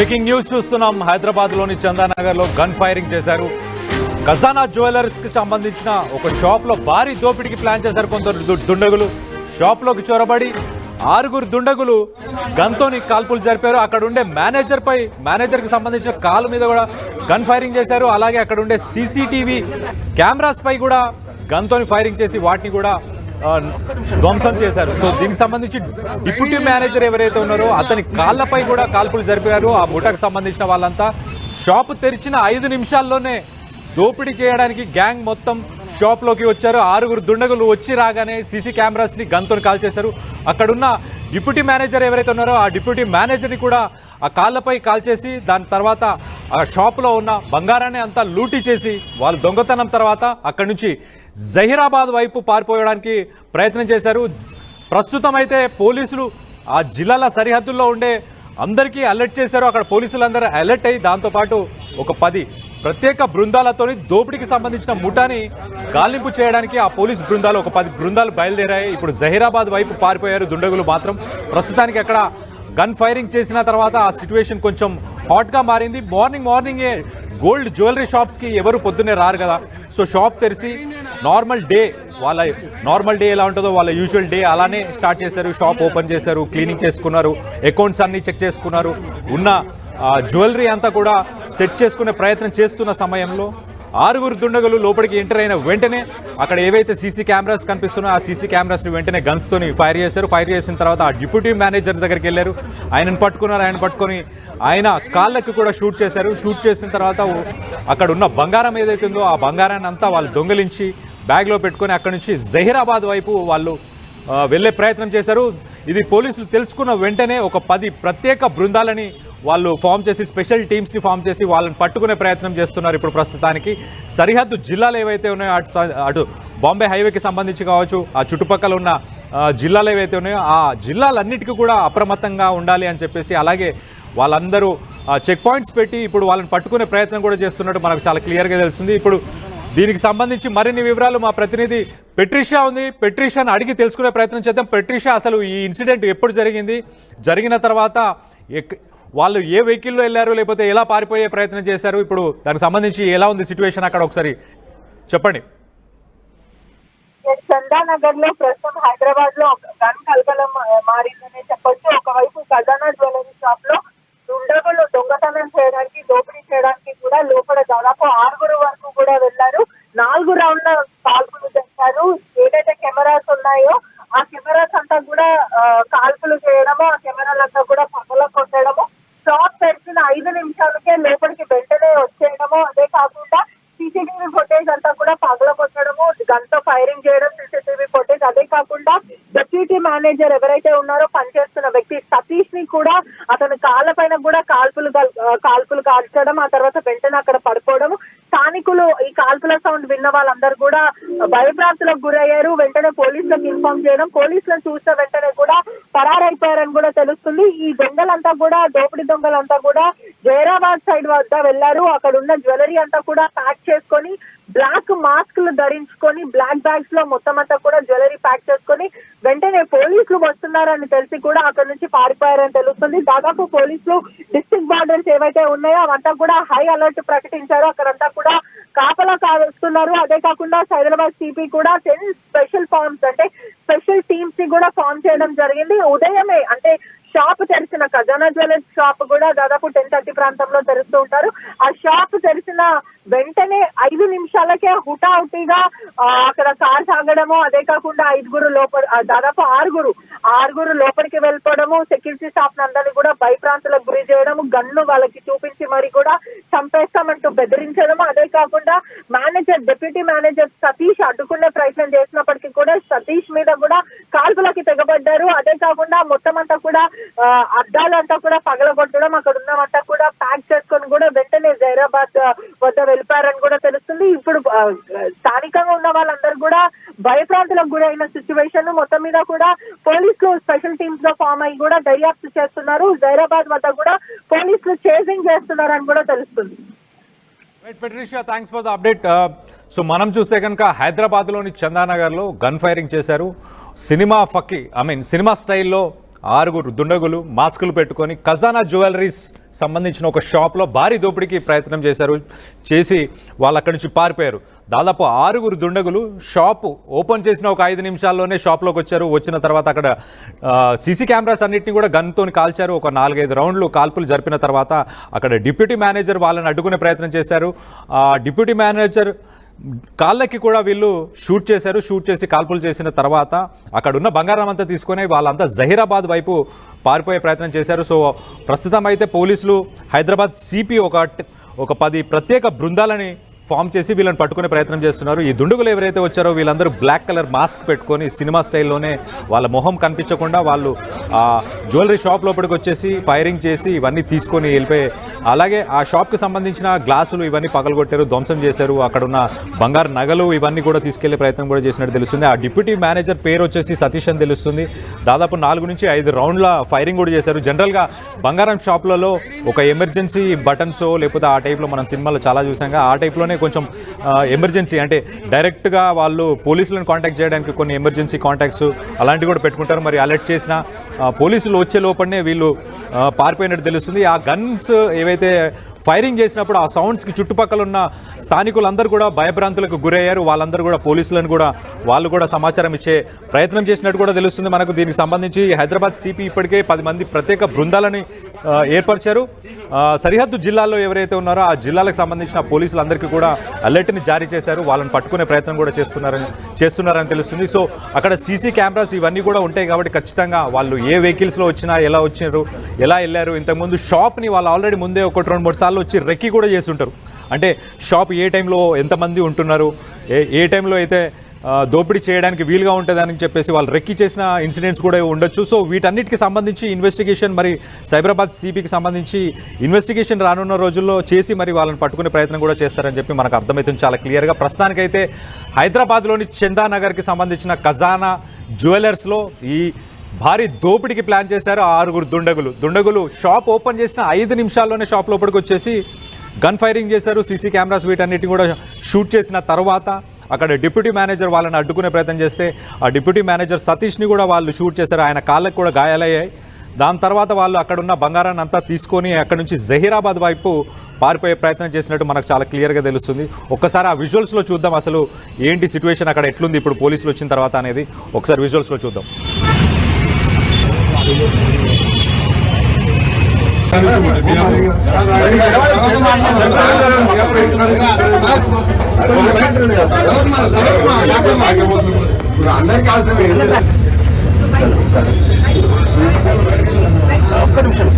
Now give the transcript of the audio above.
Breaking news చూస్తున్నాం. హైదరాబాద్లోని చందానగర్లో gun firing చేశారు. ఖజానా జ్యువెలర్స్కి సంబంధించిన ఒక షాప్లో భారీ దోపిడీకి ప్లాన్ చేశారు కొందరు దుండగులు. షాప్లోకి చొరబడి 6 దుండగులు గన్తోని కాల్పులు జరిపారు. అక్కడ ఉండే మేనేజర్కి సంబంధించిన కాలు మీద కూడా గన్ ఫైరింగ్ చేశారు. అలాగే అక్కడ ఉండే సీసీటీవీ కెమెరాస్ పై కూడా గన్తోని ఫైరింగ్ చేసి వాటిని కూడా ధ్వంసం చేశారు. సో దీనికి సంబంధించి డిప్యూటీ మేనేజర్ ఎవరైతే ఉన్నారో అతని కాళ్ళపై కూడా కాల్పులు జరిపారు. ఆ ముఠాకు సంబంధించిన వాళ్ళంతా షాపు తెరిచిన 5 నిమిషాల్లోనే దోపిడీ చేయడానికి గ్యాంగ్ మొత్తం షాప్లోకి వచ్చారు. 6 దుండగులు వచ్చి రాగానే సీసీ కెమెరాస్ని గన్తో కాల్ చేశారు. అక్కడున్న డిప్యూటీ మేనేజర్ ఎవరైతే ఉన్నారో ఆ డిప్యూటీ మేనేజర్ని కూడా ఆ కాళ్ళపై కాల్ చేసి దాని తర్వాత ఆ షాపులో ఉన్న బంగారాన్ని అంతా లూటీ చేసి వాళ్ళు దొంగతనం తర్వాత అక్కడి నుంచి జహీరాబాద్ వైపు పారిపోయడానికి ప్రయత్నం చేశారు. ప్రస్తుతం అయితే పోలీసులు ఆ జిల్లాల సరిహద్దుల్లో ఉండే అందరికీ అలర్ట్ చేశారు. అక్కడ పోలీసులందరూ అలర్ట్ అయ్యి దాంతోపాటు ఒక 10 ప్రత్యేక బృందాలతోని దోపిడీకి సంబంధించిన ముఠాని గాలింపు చేయడానికి ఆ పోలీస్ బృందాలు ఒక 10 బృందాలు బయలుదేరాయి. ఇప్పుడు జహీరాబాద్ వైపు పారిపోయారు దుండగులు మాత్రం. ప్రస్తుతానికి అక్కడ గన్ ఫైరింగ్ చేసిన తర్వాత ఆ సిచ్యువేషన్ కొంచెం హాట్గా మారింది. మార్నింగే గోల్డ్ జ్యువెలరీ షాప్స్కి ఎవరు పొద్దున్నే రారు కదా. సో షాప్ తెరిచి నార్మల్ డే ఎలా ఉంటుందో వాళ్ళ యూజువల్ డే అలానే స్టార్ట్ చేశారు. షాప్ ఓపెన్ చేశారు, క్లీనింగ్ చేసుకున్నారు, అకౌంట్స్ అన్నీ చెక్ చేసుకున్నారు. ఉన్న జ్యువెలరీ అంతా కూడా సెట్ చేసుకునే ప్రయత్నం చేస్తున్న సమయంలో 6 దుండగులు లోపలికి ఎంటర్ అయిన వెంటనే అక్కడ ఏవైతే సీసీ కెమెరాస్ కనిపిస్తున్నాయో ఆ సీసీ కెమెరాస్ని వెంటనే గన్స్తోని ఫైర్ చేశారు. ఫైర్ చేసిన తర్వాత ఆ డిప్యూటీ మేనేజర్ దగ్గరికి వెళ్ళారు. ఆయనను పట్టుకున్నారు. ఆయన పట్టుకొని ఆయన కాళ్ళకి కూడా షూట్ చేశారు. షూట్ చేసిన తర్వాత అక్కడ ఉన్న బంగారం ఏదైతే ఉందో ఆ బంగారాన్ని అంతా వాళ్ళు దొంగలించి బ్యాగ్లో పెట్టుకొని అక్కడి నుంచి జహీరాబాద్ వైపు వాళ్ళు వెళ్ళే ప్రయత్నం చేశారు. ఇది పోలీసులు తెలుసుకున్న వెంటనే ఒక 10 ప్రత్యేక బృందాలని వాళ్ళు ఫామ్ చేసి స్పెషల్ టీమ్స్ని ఫామ్ చేసి వాళ్ళని పట్టుకునే ప్రయత్నం చేస్తున్నారు. ఇప్పుడు ప్రస్తుతానికి సరిహద్దు జిల్లాలు ఏవైతే ఉన్నాయో అటు బాంబే హైవేకి సంబంధించి కావచ్చు, ఆ చుట్టుపక్కల ఉన్న జిల్లాలు ఏవైతే ఉన్నాయో ఆ జిల్లాలన్నిటికీ కూడా అప్రమత్తంగా ఉండాలి అని చెప్పేసి అలాగే వాళ్ళందరూ చెక్ పాయింట్స్ పెట్టి ఇప్పుడు వాళ్ళని పట్టుకునే ప్రయత్నం కూడా చేస్తున్నట్టు మనకు చాలా క్లియర్గా తెలుస్తుంది. ఇప్పుడు దీనికి సంబంధించి మరిన్ని వివరాలు మా ప్రతినిధి పెట్రిషియా ఉంది. పెట్రిషియాని అడిగి తెలుసుకునే ప్రయత్నం చేద్దాం. పెట్రిషియా, అసలు ఈ ఇన్సిడెంట్ ఎప్పుడు జరిగింది, జరిగిన తర్వాత వాళ్ళు ఏ వెహికల్లో వెళ్ళారు, లేకపోతే ఎలా పారిపోయే ప్రయత్నం చేశారు, ఇప్పుడు దానికి సంబంధించి ఎలా ఉంది సిచ్యువేషన్ అక్కడ ఒకసారి చెప్పండి. చందానగర్ లో ప్రస్తుతం హైదరాబాద్ లో గన్ కలకలం మారిందనే చెప్పొచ్చు. ఒకవైపు ఖజానా జ్యువెలరీ షాప్ లో దుండగులు దొంగతనం చేయడానికి, దోపిడీ చేయడానికి కూడా లోపల దాదాపు 6 వరకు కూడా వెళ్లారు. 4 రౌండ్ల కాల్పులు చేశారు. ఏదైతే కెమెరాస్ ఉన్నాయో ఆ కెమెరాస్ అంతా కూడా కాల్పులు చేయడము, ఆ కెమెరాలంతా కూడా పక్కలో కొట్టడము, షాప్ తెరిచిన 5 నిమిషాలకే లోపలికి వెంటనే వచ్చేయడము, అదే కాకుండా సీసీటీవీ ఫుటేజ్ అంతా కూడా పగలగొట్టడము, గన్తో ఫైరింగ్ చేయడం సీసీటీవీ ఫుటేజ్. అదే కాకుండా డిప్యూటీ మేనేజర్ ఎవరైతే ఉన్నారో పనిచేస్తున్న వ్యక్తి సతీష్ ని కూడా అతని కాళ్ళ పైన కూడా కాల్పులు కాల్చడం, ఆ తర్వాత వెంటనే అక్కడ పడిపోవడం. స్థానికులు ఈ కాల్పుల సౌండ్ విన్న వాళ్ళందరూ కూడా భయభ్రాంతులకు గురయ్యారు. వెంటనే పోలీసులకు ఇన్ఫార్మ్ చేయడం, పోలీసులను చూసిన వెంటనే కూడా పరారైపోయారని కూడా తెలుస్తుంది. ఈ దొంగలంతా కూడా దోపిడీ దొంగలంతా కూడా జహీరాబాద్ సైడ్ వద్ద వెళ్లారు. అక్కడ ఉన్న జ్యువెలరీ అంతా కూడా ప్యాక్ చేసుకొని, బ్లాక్ మాస్క్లు ధరించుకొని, బ్లాక్ బ్యాగ్స్ లో మొత్తం అంతా కూడా జ్యువెలరీ ప్యాక్ చేసుకొని వెంటనే పోలీసులు వస్తున్నారని తెలిసి కూడా అక్కడ నుంచి పారిపోయారని తెలుస్తుంది. దాదాపు పోలీసులు డిస్ట్రిక్ట్ బార్డర్స్ ఏవైతే ఉన్నాయో అవంతా కూడా హై అలర్ట్ ప్రకటించారు. అక్కడంతా కూడా కాపలా కాస్తున్నారు. అదే కాకుండా హైదరాబాద్ సిపి కూడా 10 స్పెషల్ ఫార్మ్స్ అంటే స్పెషల్ టీమ్స్ ని కూడా ఫామ్ చేయడం జరిగింది. ఉదయమే అంటే షాప్ తెరిచిన ఖజానా జ్యువెలర్స్ షాప్ కూడా దాదాపు 10:30 ప్రాంతంలో తెరుస్తూ ఉంటారు. ఆ షాప్ తెరిచిన వెంటనే 5 నిమిషాలకే హుటాహుటిగా అక్కడ కార్ సాగడము, అదే కాకుండా 5 లోపల దాదాపు 6 లోపలికి వెళ్ళిపోవడము, సెక్యూరిటీ స్టాఫ్ అందరినీ కూడా భయప్రాంతులకు గురి చేయడము, గన్ను వాళ్ళకి చూపించి మరి కూడా చంపేస్తామంటూ బెదిరించడము, అదే కాకుండా డిప్యూటీ మేనేజర్ సతీష్ అడ్డుకునే ప్రయత్నం చేసినప్పటికీ కూడా సతీష్ మీద కూడా కాల్పులకి తెగబడ్డారు. అదే కాకుండా మొత్తం అంతా కూడా అద్దాలంతా కూడా పగలగొట్టడం, అక్కడ ఉన్నవంతా కూడా ప్యాక్ చేసుకొని కూడా వెంటనే జహీరాబాద్ వద్ద వెళ్ళిపోయారని కూడా తెలుస్తుంది. ఇప్పుడు స్థానికంగా ఉన్న వాళ్ళందరూ కూడా భయప్రాంతులకు గురైన సిచ్యువేషన్ మొత్తం మీద కూడా పోలీసులు స్పెషల్ టీమ్స్ లో ఫామ్ అయ్యి కూడా దర్యాప్తు చేస్తున్నారు. జహీరాబాద్ వద్ద కూడా పోలీసులు చేసింగ్ చేస్తున్నారని కూడా తెలుస్తుంది. Patricia, thanks for the update. So మనం చూస్తే కనుక హైదరాబాద్లోని చందానగర్లో గన్ ఫైరింగ్ చేశారు. సినిమా స్టైల్లో 6 దుండగులు మాస్కులు పెట్టుకొని ఖజానా జ్యువెలరీస్ సంబంధించిన ఒక షాప్లో భారీ దోపిడీకి ప్రయత్నం చేసి వాళ్ళు అక్కడి నుంచి పారిపోయారు. దాదాపు 6 దుండగులు షాపు ఓపెన్ చేసిన ఒక 5 నిమిషాల్లోనే షాప్లోకి వచ్చారు. వచ్చిన తర్వాత అక్కడ సీసీ కెమెరాస్ అన్నింటినీ కూడా గన్తో కాల్చారు. ఒక 4-5 రౌండ్లు కాల్పులు జరిపిన తర్వాత అక్కడ డిప్యూటీ మేనేజర్ వాళ్ళని అడ్డుకునే ప్రయత్నం చేశారు. డిప్యూటీ మేనేజర్ కాళ్ళకి కూడా వీళ్ళు షూట్ చేసి కాల్పులు చేసిన తర్వాత అక్కడ ఉన్న బంగారం అంతా తీసుకొని వాళ్ళంతా జహీరాబాద్ వైపు పారిపోయే ప్రయత్నం చేశారు. సో ప్రస్తుతం అయితే పోలీసులు హైదరాబాద్ సిపి ఒక 10 ప్రత్యేక బృందాలని ఫామ్ చేసి వీళ్ళని పట్టుకునే ప్రయత్నం చేస్తున్నారు. ఈ దుండగులు ఎవరైతే వచ్చారో వీళ్ళందరూ బ్లాక్ కలర్ మాస్క్ పెట్టుకొని సినిమా స్టైల్లోనే వాళ్ళ మొహం కనిపించకుండా వాళ్ళు జ్యువెలరీ షాప్ లోపలికి వచ్చేసి ఫైరింగ్ చేసి ఇవన్నీ తీసుకొని వెళ్ళిపోయి, అలాగే ఆ షాప్కి సంబంధించిన గ్లాసులు ఇవన్నీ పగలగొట్టారు, ధ్వంసం చేశారు. అక్కడ ఉన్న బంగారు నగలు ఇవన్నీ కూడా తీసుకెళ్లే ప్రయత్నం కూడా చేసినట్టు తెలుస్తుంది. ఆ డిప్యూటీ మేనేజర్ పేరు వచ్చేసి సతీష్ అని తెలుస్తుంది. దాదాపు 4 నుంచి 5 రౌండ్ల ఫైరింగ్ కూడా చేశారు. జనరల్గా బంగారం షాప్లలో ఒక ఎమర్జెన్సీ బటన్స్ లేకపోతే ఆ టైప్లో మనం సినిమాలో చాలా చూసాం. ఆ టైప్లోనే కొంచెం ఎమర్జెన్సీ అంటే డైరెక్ట్గా వాళ్ళు పోలీసులను కాంటాక్ట్ చేయడానికి కొన్ని ఎమర్జెన్సీ కాంటాక్ట్స్ అలాంటివి కూడా పెట్టుకుంటారు. మరి అలర్ట్ చేసిన పోలీసులు వచ్చే లోపలనే వీళ్ళు పారిపోయినట్టు తెలుస్తుంది. ఆ గన్స్ ఏవైతే ఫైరింగ్ చేసినప్పుడు ఆ సౌండ్స్కి చుట్టుపక్కల ఉన్న స్థానికులందరూ కూడా భయభ్రాంతులకు గురయ్యారు. వాళ్ళందరూ కూడా పోలీసులను కూడా వాళ్ళు కూడా సమాచారం ఇచ్చే ప్రయత్నం చేసినట్టు కూడా తెలుస్తుంది మనకు. దీనికి సంబంధించి హైదరాబాద్ సిపి ఇప్పటికే 10 మంది ప్రత్యేక బృందాలని ఏర్పరిచారు. సరిహద్దు జిల్లాల్లో ఎవరైతే ఉన్నారో ఆ జిల్లాలకు సంబంధించిన పోలీసులందరికీ కూడా అలర్ట్ని జారీ చేశారు. వాళ్ళని పట్టుకునే ప్రయత్నం కూడా చేస్తున్నారని తెలుస్తుంది. సో అక్కడ సీసీ కెమెరాస్ ఇవన్నీ కూడా ఉంటాయి కాబట్టి ఖచ్చితంగా వాళ్ళు ఏ వెహికల్స్లో వచ్చినా, ఎలా వచ్చినారు, ఎలా వెళ్ళారు, ఇంతకుముందు షాప్ని వాళ్ళు ఆల్రెడీ ముందే 1-2-3 సార్లు వచ్చి రెక్కి కూడా చేసి ఉంటారు. అంటే షాప్ ఏ టైంలో ఎంతమంది ఉంటున్నారు, ఏ టైంలో అయితే దోపిడీ చేయడానికి వీలుగా ఉంటుందని చెప్పేసి వాళ్ళు రెక్కి చేసిన ఇన్సిడెంట్స్ కూడా ఉండొచ్చు. సో వీటన్నిటికి సంబంధించి ఇన్వెస్టిగేషన్ మరి సైబరాబాద్ సిపికి సంబంధించి ఇన్వెస్టిగేషన్ రానున్న రోజుల్లో చేసి మరి వాళ్ళని పట్టుకునే ప్రయత్నం కూడా చేస్తారని చెప్పి మనకు అర్థమవుతుంది చాలా క్లియర్గా. ప్రస్తుతానికైతే హైదరాబాద్లోని చందానగర్కి సంబంధించిన ఖజానా జ్యువెలర్స్లో ఈ భారీ దోపిడీకి ప్లాన్ చేశారు 6 దుండగులు షాప్ ఓపెన్ చేసిన 5 నిమిషాల్లోనే షాప్ లోపలికి వచ్చేసి గన్ ఫైరింగ్ చేశారు. సీసీ కెమెరాస్ వీటన్నిటిని కూడా షూట్ చేసిన తర్వాత అక్కడ డిప్యూటీ మేనేజర్ వాళ్ళని అడ్డుకునే ప్రయత్నం చేస్తే ఆ డిప్యూటీ మేనేజర్ సతీష్ని కూడా వాళ్ళు షూట్ చేశారు. ఆయన కాళ్ళకు కూడా గాయాలయ్యాయి. దాని తర్వాత వాళ్ళు అక్కడున్న బంగారాన్ని అంతా తీసుకొని అక్కడ నుంచి జహీరాబాద్ వైపు పారిపోయే ప్రయత్నం చేసినట్టు మనకు చాలా క్లియర్గా తెలుస్తుంది. ఒక్కసారి ఆ విజువల్స్లో చూద్దాం అసలు ఏంటి సిచ్యువేషన్ అక్కడ ఎట్లుంది ఇప్పుడు పోలీసులు వచ్చిన తర్వాత అనేది ఒకసారి విజువల్స్లో చూద్దాం. ఒక్క నిమిషం